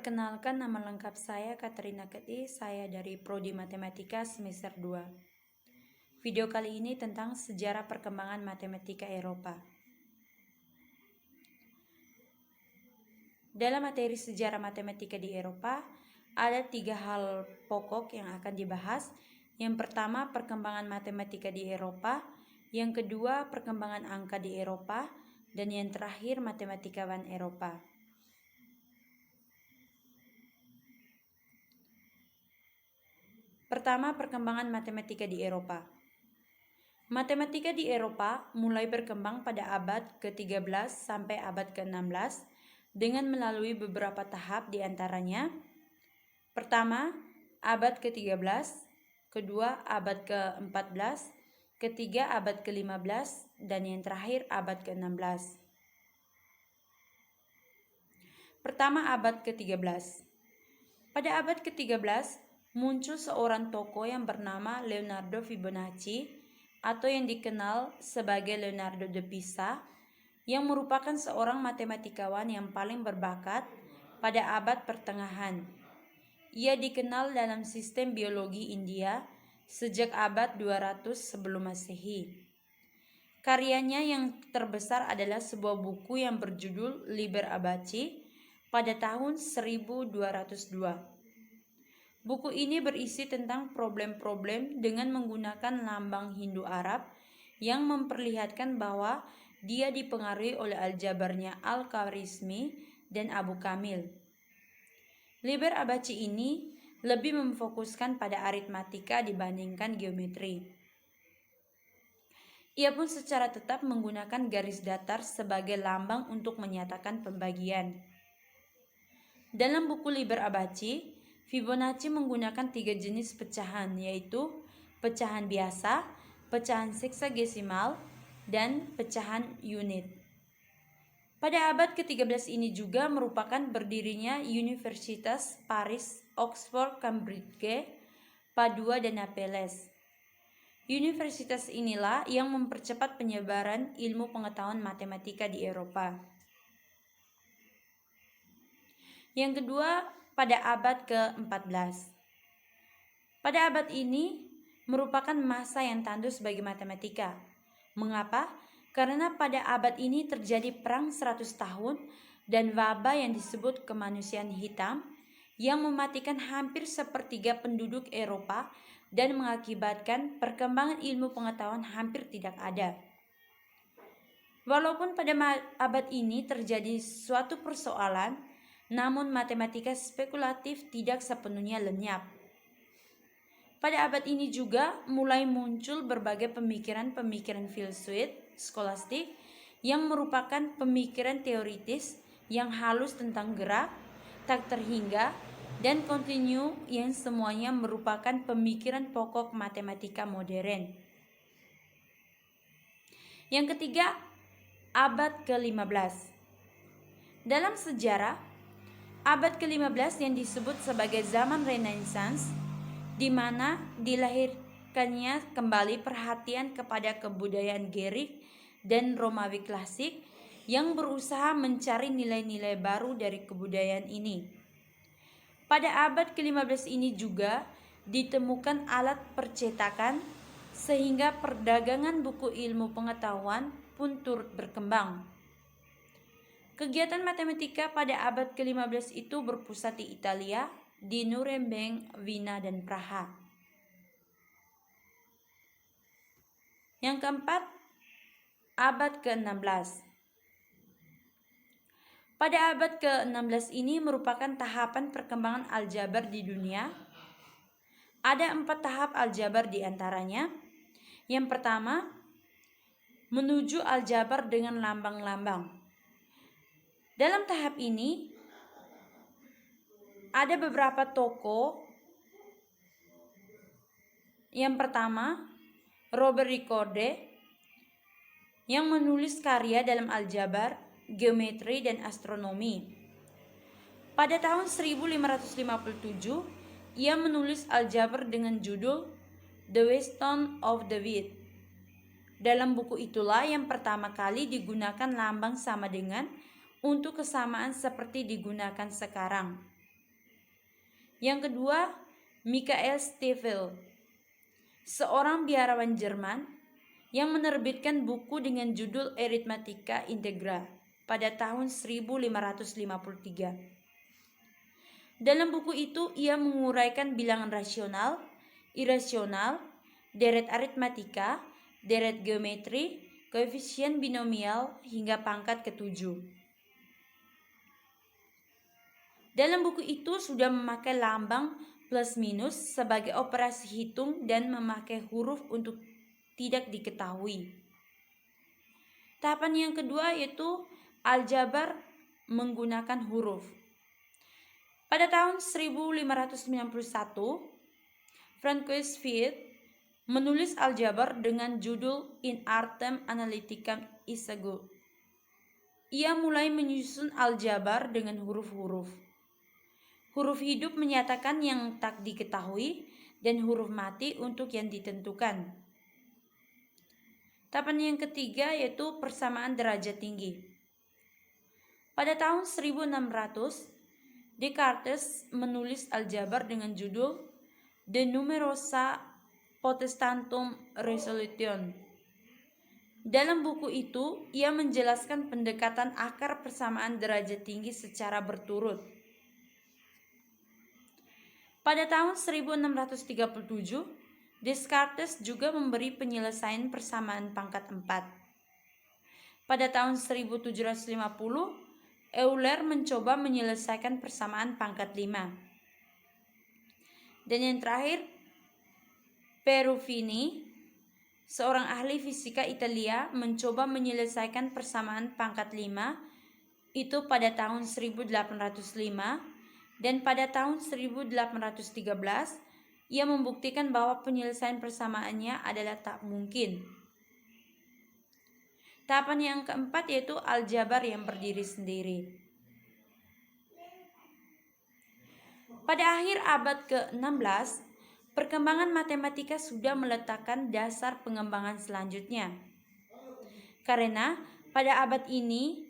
Perkenalkan, nama lengkap saya Katrina Keti, saya dari Prodi Matematika semester 2. Video kali ini tentang sejarah perkembangan matematika Eropa. Dalam materi sejarah matematika di Eropa, ada 3 hal pokok yang akan dibahas. Yang pertama, perkembangan matematika di Eropa. Yang kedua, perkembangan angka di Eropa. Dan yang terakhir, matematikawan Eropa. Pertama, perkembangan matematika di Eropa. Matematika di Eropa mulai berkembang pada abad ke-13 sampai abad ke-16 dengan melalui beberapa tahap di antaranya. Pertama, abad ke-13, kedua abad ke-14, ketiga abad ke-15, dan yang terakhir abad ke-16. Pertama, abad ke-13. Pada abad ke-13, muncul seorang tokoh yang bernama Leonardo Fibonacci atau yang dikenal sebagai Leonardo da Pisa, yang merupakan seorang matematikawan yang paling berbakat pada abad pertengahan. Ia dikenal dalam sistem biologi India sejak abad 200 sebelum Masehi. Karyanya yang terbesar adalah sebuah buku yang berjudul Liber Abaci pada tahun 1202. Buku ini berisi tentang problem-problem dengan menggunakan lambang Hindu-Arab yang memperlihatkan bahwa dia dipengaruhi oleh aljabarnya Al-Khwarizmi dan Abu Kamil. Liber Abaci ini lebih memfokuskan pada aritmatika dibandingkan geometri. Ia pun secara tetap menggunakan garis datar sebagai lambang untuk menyatakan pembagian. Dalam buku Liber Abaci, Fibonacci menggunakan 3 jenis pecahan, yaitu pecahan biasa, pecahan seksagesimal, dan pecahan unit. Pada abad ke-13 ini juga merupakan berdirinya Universitas Paris, Oxford, Cambridge, Padua, dan Naples. Universitas inilah yang mempercepat penyebaran ilmu pengetahuan matematika di Eropa. Yang kedua, pada abad ke-14. Pada abad ini merupakan masa yang tandus bagi matematika. Mengapa? Karena pada abad ini terjadi perang 100 tahun dan wabah yang disebut kemanusiaan hitam yang mematikan hampir sepertiga penduduk Eropa dan mengakibatkan perkembangan ilmu pengetahuan hampir tidak ada. Walaupun pada abad ini terjadi suatu persoalan, namun matematika spekulatif tidak sepenuhnya lenyap. Pada abad ini juga mulai muncul berbagai pemikiran-pemikiran filsuf skolastik yang merupakan pemikiran teoritis yang halus tentang gerak, tak terhingga, dan kontinu yang semuanya merupakan pemikiran pokok matematika modern. Yang ketiga, abad ke-15. Dalam sejarah, abad ke-15 yang disebut sebagai zaman Renaissance, di mana dilahirkannya kembali perhatian kepada kebudayaan Girik dan Romawi klasik yang berusaha mencari nilai-nilai baru dari kebudayaan ini. Pada abad ke-15 ini juga ditemukan alat percetakan sehingga perdagangan buku ilmu pengetahuan pun turut berkembang. Kegiatan matematika pada abad ke-15 itu berpusat di Italia, di Nuremberg, Wina, dan Praha. Yang keempat, abad ke-16. Pada abad ke-16 ini merupakan tahapan perkembangan aljabar di dunia. Ada 4 tahap aljabar di antaranya. Yang pertama, menuju aljabar dengan lambang-lambang. Dalam tahap ini, ada beberapa tokoh. Yang pertama, Robert Ricorde, yang menulis karya dalam aljabar, geometri, dan astronomi. Pada tahun 1557, ia menulis aljabar dengan judul The Wisdom of the Wit. Dalam buku itulah yang pertama kali digunakan lambang sama dengan untuk kesamaan seperti digunakan sekarang. Yang kedua, Michael Stifel, seorang biarawan Jerman yang menerbitkan buku dengan judul Arithmetica Integra pada tahun 1553. Dalam buku itu ia menguraikan bilangan rasional, irasional, deret aritmatika, deret geometri, koefisien binomial hingga pangkat ketujuh. Dalam buku itu sudah memakai lambang plus minus sebagai operasi hitung dan memakai huruf untuk tidak diketahui. Tahapan yang kedua yaitu aljabar menggunakan huruf. Pada tahun 1591, Francois Fiat menulis aljabar dengan judul In Artem Analyticam Isago. Ia mulai menyusun aljabar dengan huruf-huruf. Huruf hidup menyatakan yang tak diketahui dan huruf mati untuk yang ditentukan. Tahapan yang ketiga yaitu persamaan derajat tinggi. Pada tahun 1600, Descartes menulis aljabar dengan judul De Numerosa Potestatum Resolution. Dalam buku itu, ia menjelaskan pendekatan akar persamaan derajat tinggi secara berturut. Pada tahun 1637, Descartes juga memberi penyelesaian persamaan pangkat 4. Pada tahun 1750, Euler mencoba menyelesaikan persamaan pangkat 5. Dan yang terakhir, Perufini, seorang ahli fisika Italia, mencoba menyelesaikan persamaan pangkat 5 itu pada tahun 1805. Dan pada tahun 1813, ia membuktikan bahwa penyelesaian persamaannya adalah tak mungkin. Tahapan yang keempat yaitu aljabar yang berdiri sendiri. Pada akhir abad ke-16, perkembangan matematika sudah meletakkan dasar pengembangan selanjutnya. Karena pada abad ini,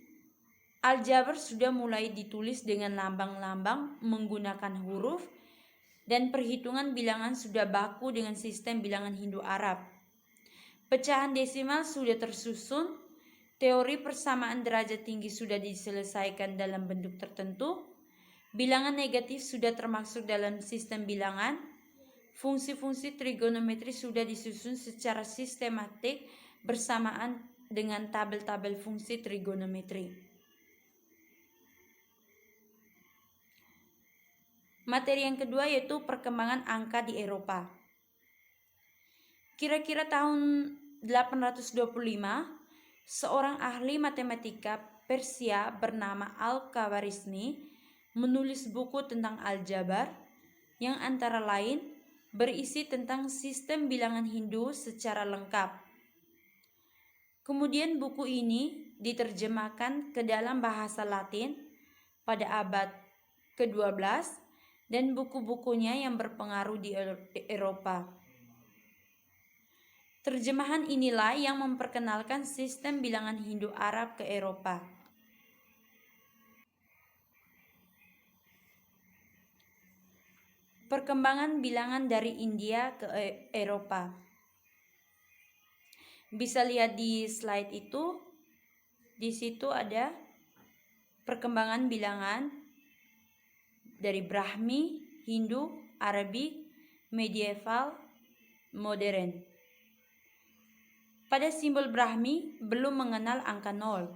aljabar sudah mulai ditulis dengan lambang-lambang menggunakan huruf dan perhitungan bilangan sudah baku dengan sistem bilangan Hindu-Arab. Pecahan desimal sudah tersusun, teori persamaan derajat tinggi sudah diselesaikan dalam bentuk tertentu, bilangan negatif sudah termasuk dalam sistem bilangan, fungsi-fungsi trigonometri sudah disusun secara sistematik bersamaan dengan tabel-tabel fungsi trigonometri. Materi yang kedua yaitu perkembangan angka di Eropa. Kira-kira tahun 825, seorang ahli matematika Persia bernama Al-Khawarizmi menulis buku tentang aljabar yang antara lain berisi tentang sistem bilangan Hindu secara lengkap. Kemudian buku ini diterjemahkan ke dalam bahasa Latin pada abad ke-12 dan buku-bukunya yang berpengaruh di Eropa. Terjemahan inilah yang memperkenalkan sistem bilangan Hindu-Arab ke Eropa. Perkembangan bilangan dari India ke Eropa. Bisa lihat di slide itu. Di situ ada perkembangan bilangan dari Brahmi, Hindu, Arabic, medieval, modern. Pada simbol Brahmi belum mengenal angka 0.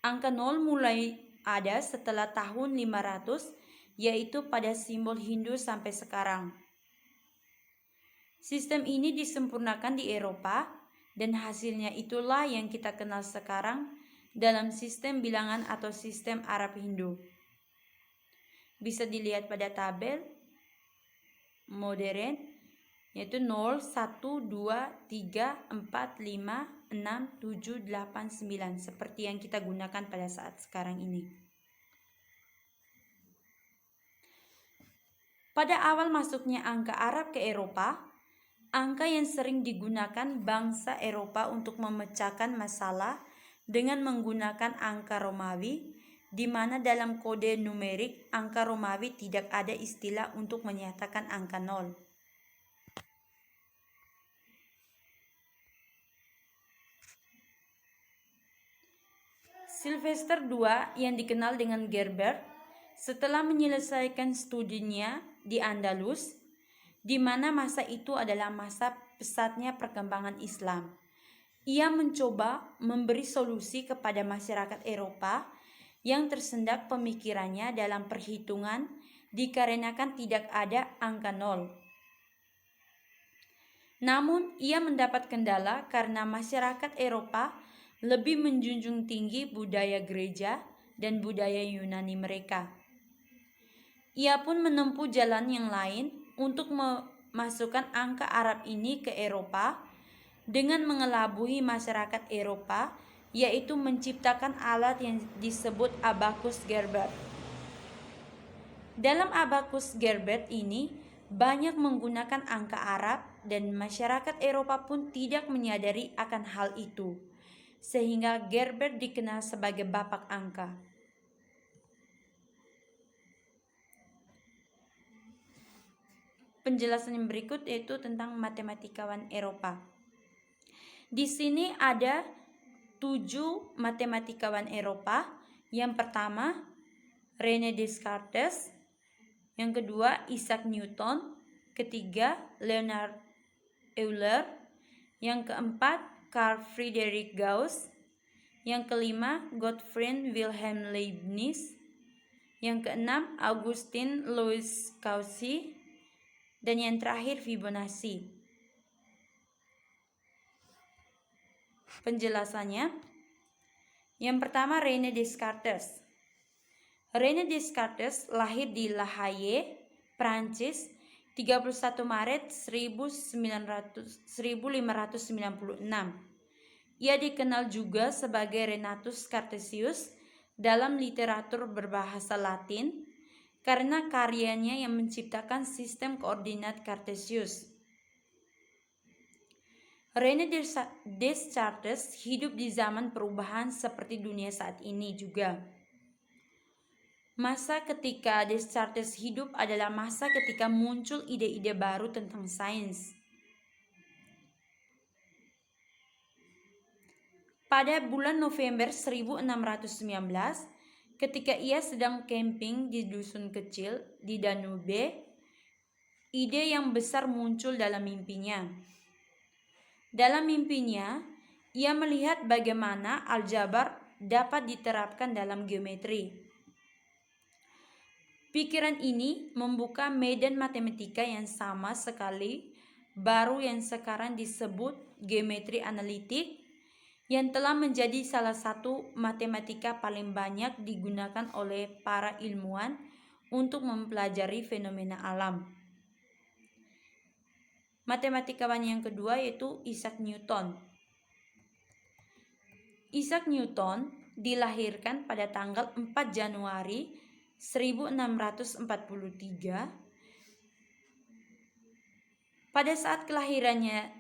Angka 0 mulai ada setelah tahun 500, yaitu pada simbol Hindu sampai sekarang. Sistem ini disempurnakan di Eropa dan hasilnya itulah yang kita kenal sekarang dalam sistem bilangan atau sistem Arab Hindu. Bisa dilihat pada tabel modern yaitu 0, 1, 2, 3, 4, 5, 6, 7, 8, 9 seperti yang kita gunakan pada saat sekarang ini. Pada awal masuknya angka Arab ke Eropa, angka yang sering digunakan bangsa Eropa untuk memecahkan masalah dengan menggunakan angka Romawi di mana dalam kode numerik angka Romawi tidak ada istilah untuk menyatakan angka 0. Sylvester II yang dikenal dengan Gerbert setelah menyelesaikan studinya di Andalus, di mana masa itu adalah masa pesatnya perkembangan Islam. Ia mencoba memberi solusi kepada masyarakat Eropa yang tersendak pemikirannya dalam perhitungan dikarenakan tidak ada angka 0. Namun, ia mendapat kendala karena masyarakat Eropa lebih menjunjung tinggi budaya gereja dan budaya Yunani mereka. Ia pun menempuh jalan yang lain untuk memasukkan angka Arab ini ke Eropa dengan mengelabui masyarakat Eropa, yaitu menciptakan alat yang disebut abakus Gerbert. Dalam abakus Gerbert ini banyak menggunakan angka Arab dan masyarakat Eropa pun tidak menyadari akan hal itu, sehingga Gerbert dikenal sebagai bapak angka. Penjelasan yang berikut yaitu tentang matematikawan Eropa. Di sini ada 7 matematikawan Eropa. Yang pertama, René Descartes. Yang kedua, Isaac Newton. Ketiga, Leonhard Euler. Yang keempat, Carl Friedrich Gauss. Yang kelima, Gottfried Wilhelm Leibniz. Yang keenam, Augustin Louis Cauchy. Dan yang terakhir, Fibonacci. Penjelasannya, yang pertama, René Descartes. René Descartes lahir di La Haye, Prancis, 31 Maret 1596. Ia dikenal juga sebagai Renatus Cartesius dalam literatur berbahasa Latin karena karyanya yang menciptakan sistem koordinat Cartesius. René Descartes hidup di zaman perubahan seperti dunia saat ini juga. Masa ketika Descartes hidup adalah masa ketika muncul ide-ide baru tentang sains. Pada bulan November 1619, ketika ia sedang camping di dusun kecil di Danube, ide yang besar muncul dalam mimpinya. Dalam mimpinya, ia melihat bagaimana aljabar dapat diterapkan dalam geometri. Pikiran ini membuka medan matematika yang sama sekali baru yang sekarang disebut geometri analitik, yang telah menjadi salah satu matematika paling banyak digunakan oleh para ilmuwan untuk mempelajari fenomena alam. Matematikawan yang kedua yaitu Isaac Newton. Isaac Newton dilahirkan pada tanggal 4 Januari 1643. Pada saat kelahirannya,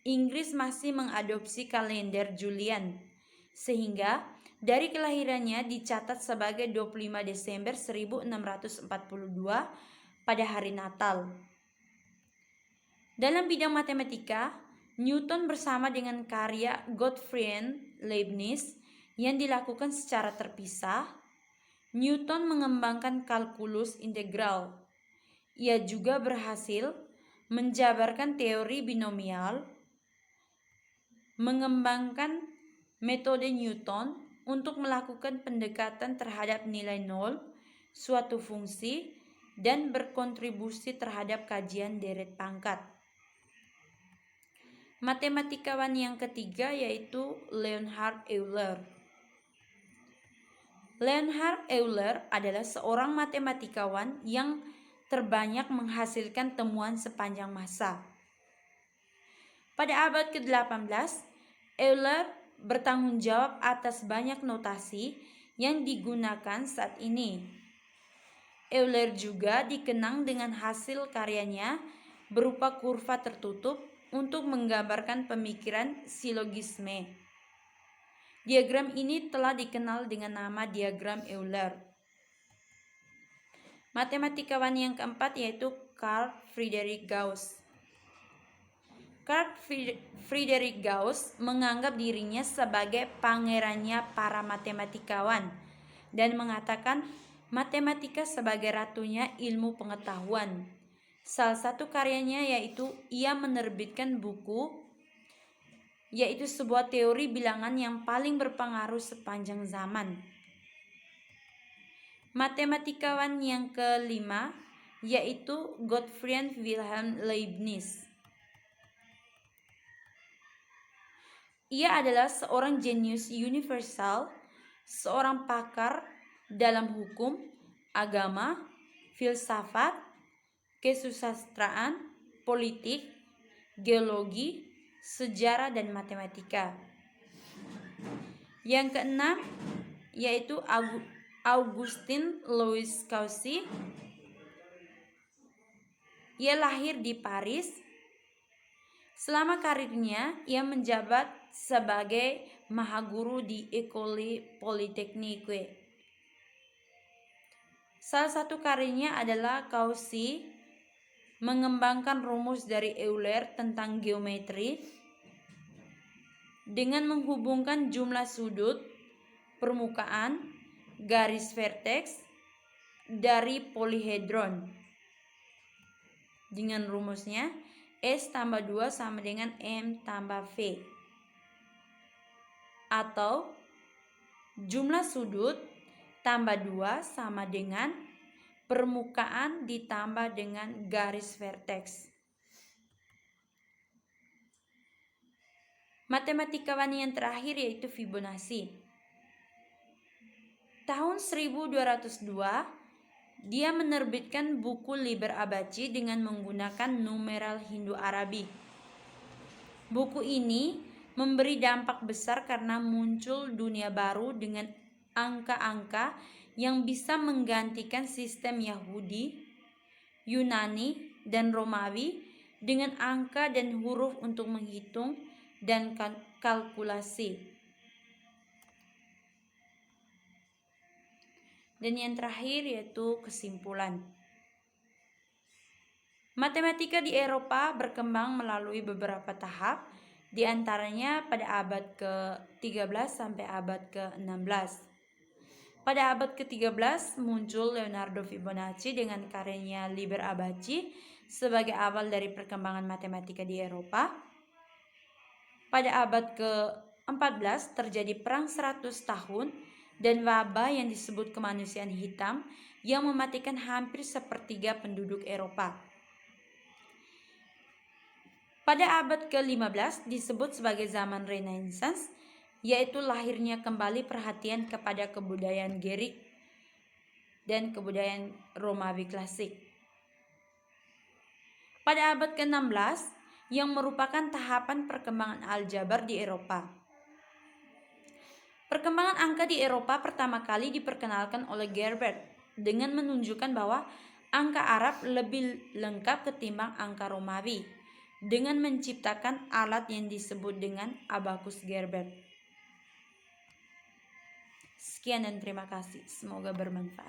Inggris masih mengadopsi kalender Julian, sehingga dari kelahirannya dicatat sebagai 25 Desember 1642 pada hari Natal. Dalam bidang matematika, Newton bersama dengan karya Gottfried Leibniz yang dilakukan secara terpisah, Newton mengembangkan kalkulus integral. Ia juga berhasil menjabarkan teori binomial, mengembangkan metode Newton untuk melakukan pendekatan terhadap nilai nol suatu fungsi, dan berkontribusi terhadap kajian deret pangkat. Matematikawan yang ketiga yaitu Leonhard Euler. Leonhard Euler adalah seorang matematikawan yang terbanyak menghasilkan temuan sepanjang masa. Pada abad ke-18, Euler bertanggung jawab atas banyak notasi yang digunakan saat ini. Euler juga dikenang dengan hasil karyanya berupa kurva tertutup untuk menggambarkan pemikiran silogisme. Diagram ini telah dikenal dengan nama diagram Euler. Matematikawan yang keempat yaitu Carl Friedrich Gauss. Carl Friedrich Gauss menganggap dirinya sebagai pangerannya para matematikawan dan mengatakan matematika sebagai ratunya ilmu pengetahuan. Salah satu karyanya yaitu ia menerbitkan buku yaitu sebuah teori bilangan yang paling berpengaruh sepanjang zaman. Matematikawan yang kelima yaitu Gottfried Wilhelm Leibniz. Ia adalah seorang jenius universal, seorang pakar dalam hukum, agama, filsafat, kesusastraan, politik, geologi, sejarah, dan matematika. Yang keenam yaitu Augustin Louis Cauchy. Ia lahir di Paris. Selama karirnya, ia menjabat sebagai mahaguru di École Polytechnique. Salah satu karyanya adalah Cauchy mengembangkan rumus dari Euler tentang geometri dengan menghubungkan jumlah sudut, permukaan, garis vertex dari polyhedron. Dengan rumusnya S tambah 2 sama dengan M tambah V. Atau jumlah sudut tambah 2 sama dengan permukaan ditambah dengan garis vertex. Matematikawan yang terakhir yaitu Fibonacci. Tahun 1202, dia menerbitkan buku Liber Abaci dengan menggunakan numeral Hindu-Arabi. Buku ini memberi dampak besar karena muncul dunia baru dengan angka-angka yang bisa menggantikan sistem Yahudi, Yunani, dan Romawi dengan angka dan huruf untuk menghitung dan kalkulasi. Dan yang terakhir yaitu kesimpulan. Matematika di Eropa berkembang melalui beberapa tahap, di antaranya pada abad ke-13 sampai abad ke-16. Pada abad ke-13 muncul Leonardo Fibonacci dengan karyanya Liber Abaci sebagai awal dari perkembangan matematika di Eropa. Pada abad ke-14 terjadi perang 100 tahun dan wabah yang disebut kemanusiaan hitam yang mematikan hampir sepertiga penduduk Eropa. Pada abad ke-15 disebut sebagai zaman Renaissance, yaitu lahirnya kembali perhatian kepada kebudayaan Girik dan kebudayaan Romawi klasik. Pada abad ke-16 yang merupakan tahapan perkembangan aljabar di Eropa. Perkembangan angka di Eropa pertama kali diperkenalkan oleh Gerbert dengan menunjukkan bahwa angka Arab lebih lengkap ketimbang angka Romawi dengan menciptakan alat yang disebut dengan abakus Gerbert. Sekian dan terima kasih. Semoga bermanfaat.